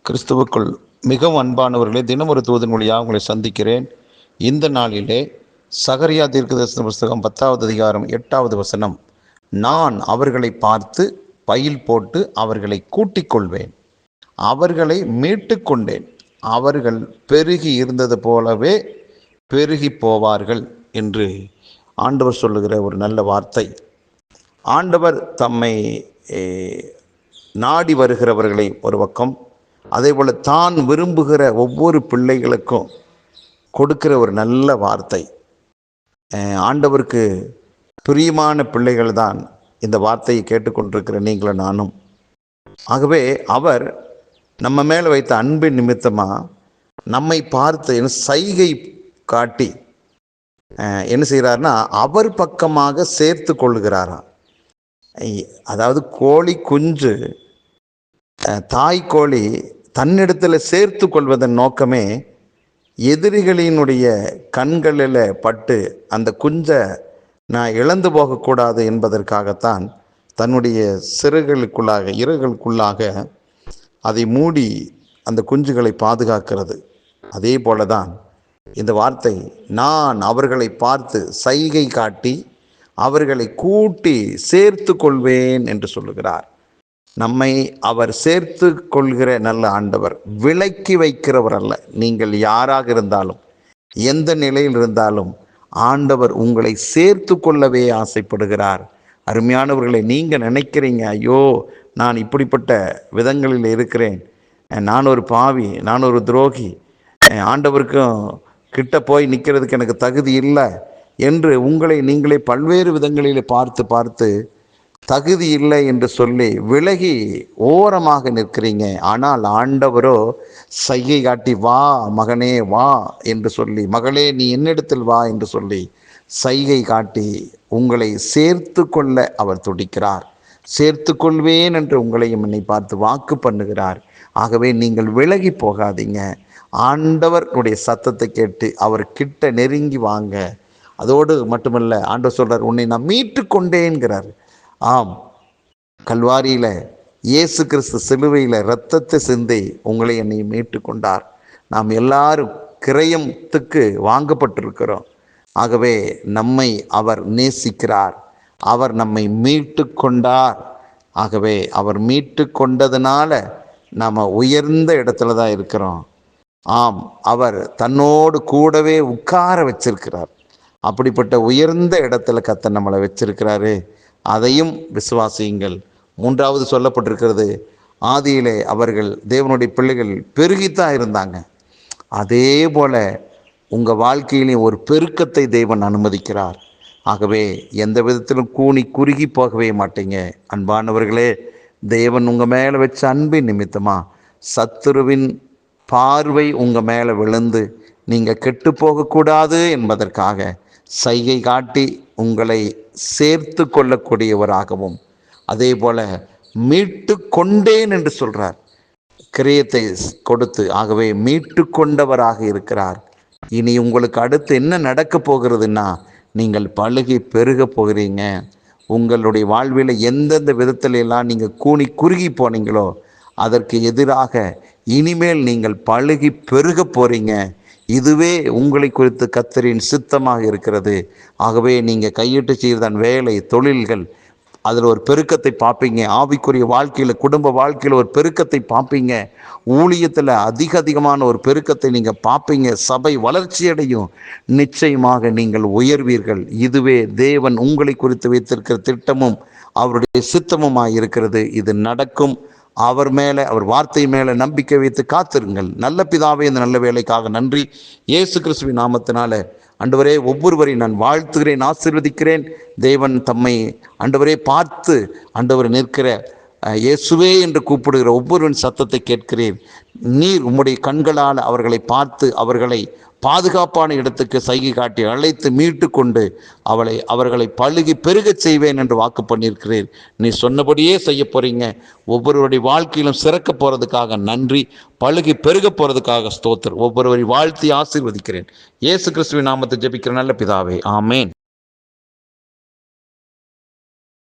கிறிஸ்துவுக்குள் மிகவும் அன்பானவர்களே, தினம் ஒரு தூதன் மொழியாக உங்களை சந்திக்கிறேன். இந்த நாளிலே சகரியா தீர்க்கதரிசன புஸ்தகம் 10வது அதிகாரம் 8வது வசனம், நான் அவர்களை பார்த்து பையில் போட்டு அவர்களை கூட்டிக் கொள்வேன், அவர்களை மீட்டு கொண்டேன், அவர்கள் பெருகி இருந்தது போலவே பெருகி போவார்கள் என்று ஆண்டவர் சொல்லுகிற ஒரு நல்ல வார்த்தை. ஆண்டவர் தம்மை நாடி வருகிறவர்களை ஒரு பக்கம், அதே போல் தான் விரும்புகிற ஒவ்வொரு பிள்ளைகளுக்கும் கொடுக்கிற ஒரு நல்ல வார்த்தை. ஆண்டவருக்கு பிரியமான பிள்ளைகள் தான் இந்த வார்த்தையை கேட்டுக்கொண்டிருக்கிற நீங்களும் நானும். ஆகவே அவர் நம்ம மேலே வைத்த அன்பின் நிமித்தமாக நம்மை பார்த்து சைகை காட்டி என்ன செய்கிறார்னா, அவர் பக்கமாக சேர்த்து கொள்ளுகிறாராம். அதாவது கோழி குஞ்சு தாய் கோழி தன்னிடத்தில் சேர்த்து கொள்வதன் நோக்கமே எதிரிகளினுடைய கண்களில் பட்டு அந்த குஞ்சை நான் இழந்து போகக்கூடாது என்பதற்காகத்தான் தன்னுடைய இறகுகளுக்குள்ளாக அதை மூடி அந்த குஞ்சுகளை பாதுகாக்கிறது. அதே போல தான் இந்த வார்த்தை, நான் அவர்களை பார்த்து சைகை காட்டி அவர்களை கூட்டி சேர்த்து கொள்வேன் என்று சொல்லுகிறார். நம்மை அவர் சேர்த்து கொள்கிற நல்ல ஆண்டவர், விலக்கி வைக்கிறவர் அல்ல. நீங்கள் யாராக இருந்தாலும், எந்த நிலையில் இருந்தாலும் ஆண்டவர் உங்களை சேர்த்து கொள்ளவே ஆசைப்படுகிறார். அருமையானவர்களை, நீங்கள் நினைக்கிறீங்க, ஐயோ நான் இப்படிப்பட்ட விதங்களில் இருக்கிறேன், நான் ஒரு பாவி, நான் ஒரு துரோகி, ஆண்டவருக்கும் கிட்ட போய் நிற்கிறதுக்கு எனக்கு தகுதி இல்லை என்று உங்களை நீங்களே பல்வேறு விதங்களில் பார்த்து தகுதி இல்லை என்று சொல்லி விலகி ஓரமாக நிற்கிறீங்க. ஆனால் ஆண்டவரோ சைகை காட்டி, வா மகனே வா என்று சொல்லி, மகளே நீ என்னிடத்தில் வா என்று சொல்லி சைகை காட்டி உங்களை சேர்த்து கொள்ள அவர் துடிக்கிறார். சேர்த்து கொள்வேன் என்று உங்களையும் என்னை பார்த்து வாக்கு பண்ணுகிறார். ஆகவே நீங்கள் விலகி போகாதீங்க. ஆண்டவருடைய சத்தத்தை கேட்டு அவர் கிட்ட நெருங்கி வாங்க. அதோடு மட்டுமல்ல, ஆண்டவர் சொல்றார், உன்னை நான் மீட்டு கொண்டேன்கிறார். ஆம், கல்வாரியில் இயேசு கிறிஸ்து சிலுவையில் இரத்தத்தை சிந்தி உங்களை என்னை மீட்டு கொண்டார். நாம் எல்லாரும் கிரயத்துக்கு வாங்கப்பட்டிருக்கிறோம். ஆகவே நம்மை அவர் நேசிக்கிறார். அவர் நம்மை மீட்டு கொண்டார். ஆகவே அவர் மீட்டு கொண்டதுனால நாம் உயர்ந்த இடத்துல தான் இருக்கிறோம். ஆம், அவர் தன்னோடு கூடவே உட்கார வச்சிருக்கிறார். அப்படிப்பட்ட உயர்ந்த இடத்துல கர்த்தர் நம்மளை வச்சிருக்கிறாரு. அதையும் விசுவாசியுங்கள். 3வது சொல்லப்பட்டிருக்கிறது, ஆதியிலே அவர்கள் தேவனுடைய பிள்ளைகள் பெருகித்தான் இருந்தாங்க. அதே போல உங்கள் வாழ்க்கையிலையும் ஒரு பெருக்கத்தை தேவன் அனுமதிக்கிறார். ஆகவே எந்த விதத்திலும் கூனி குறுகி போகவே மாட்டீங்க. அன்பானவர்களே, தேவன் உங்கள் மேலே வச்ச அன்பின் நிமித்தமாக சத்துருவின் பார்வை உங்கள் மேலே விழுந்து நீங்கள் கெட்டு போகக்கூடாது என்பதற்காக சைகை காட்டி உங்களை சேர்த்து கொள்ளக்கூடியவராகவும், அதே போல மீட்டு கொண்டேன் என்று சொல்கிறார், கிரியத்தை கொடுத்து. ஆகவே மீட்டு கொண்டவராக இருக்கிறார். இனி உங்களுக்கு அடுத்து என்ன நடக்க போகிறதுன்னா, நீங்கள் பழுகி பெருக போகிறீங்க. உங்களுடைய வாழ்வில் எந்தெந்த விதத்திலெல்லாம் நீங்கள் கூனி குறுகி போனீங்களோ அதற்கு எதிராக இனிமேல் நீங்கள் பழுகி பெருக போகிறீங்க. இதுவே உங்களை குறித்து கர்த்தரின் சித்தமாக இருக்கிறது. ஆகவே நீங்கள் கையிட்டு செய்தான் வேலை, தொழில்கள், அதில் ஒரு பெருக்கத்தை பார்ப்பீங்க. ஆவிக்குரிய வாழ்க்கையில், குடும்ப வாழ்க்கையில் ஒரு பெருக்கத்தை பார்ப்பீங்க. ஊழியத்தில் அதிகமான ஒரு பெருக்கத்தை நீங்கள் பார்ப்பீங்க. சபை வளர்ச்சியடையும். நிச்சயமாக நீங்கள் உயர்வீர்கள். இதுவே தேவன் உங்களை குறித்து வைத்திருக்கிற திட்டமும் அவருடைய சித்தமுமாக இருக்கிறது. இது நடக்கும். அவர் மேலே, அவர் வார்த்தை மேலே நம்பிக்கை வைத்து காத்திருங்கள். நல்ல பிதாவே, இந்த நல்ல வேலைக்காக நன்றி. இயேசு கிறிஸ்துவின் நாமத்தினால ஆண்டவரே ஒவ்வொருவரையும் நான் வாழ்த்துகிறேன், ஆசீர்வதிக்கிறேன். தேவன் தம்மை ஆண்டவரே பார்த்து ஆண்டவர் நிற்கிற இயேசுவே என்று கூப்பிடுகிற ஒவ்வொருவரின் சத்தத்தை கேட்கிறேன். நீர் உம்முடைய கண்களால் அவர்களை பார்த்து அவர்களை பாதுகாப்பான இடத்துக்கு சைகை காட்டி அழைத்து மீட்டு கொண்டு அவர்களை பழுகி பெருகச் செய்வேன் என்று வாக்கு பண்ணியிருக்கிறேன். நீ சொன்னபடியே செய்ய போறீங்க. ஒவ்வொருவருடைய வாழ்க்கையிலும் சிறக்க போறதுக்காக நன்றி. பழுகி பெருக போறதுக்காக ஸ்தோத்திரம். ஒவ்வொருவரை வாழ்த்தி ஆசீர்வதிக்கிறேன். இயேசு கிறிஸ்துவின் நாமத்தை ஜெபிக்கிற நல்ல பிதாவே, ஆமேன்.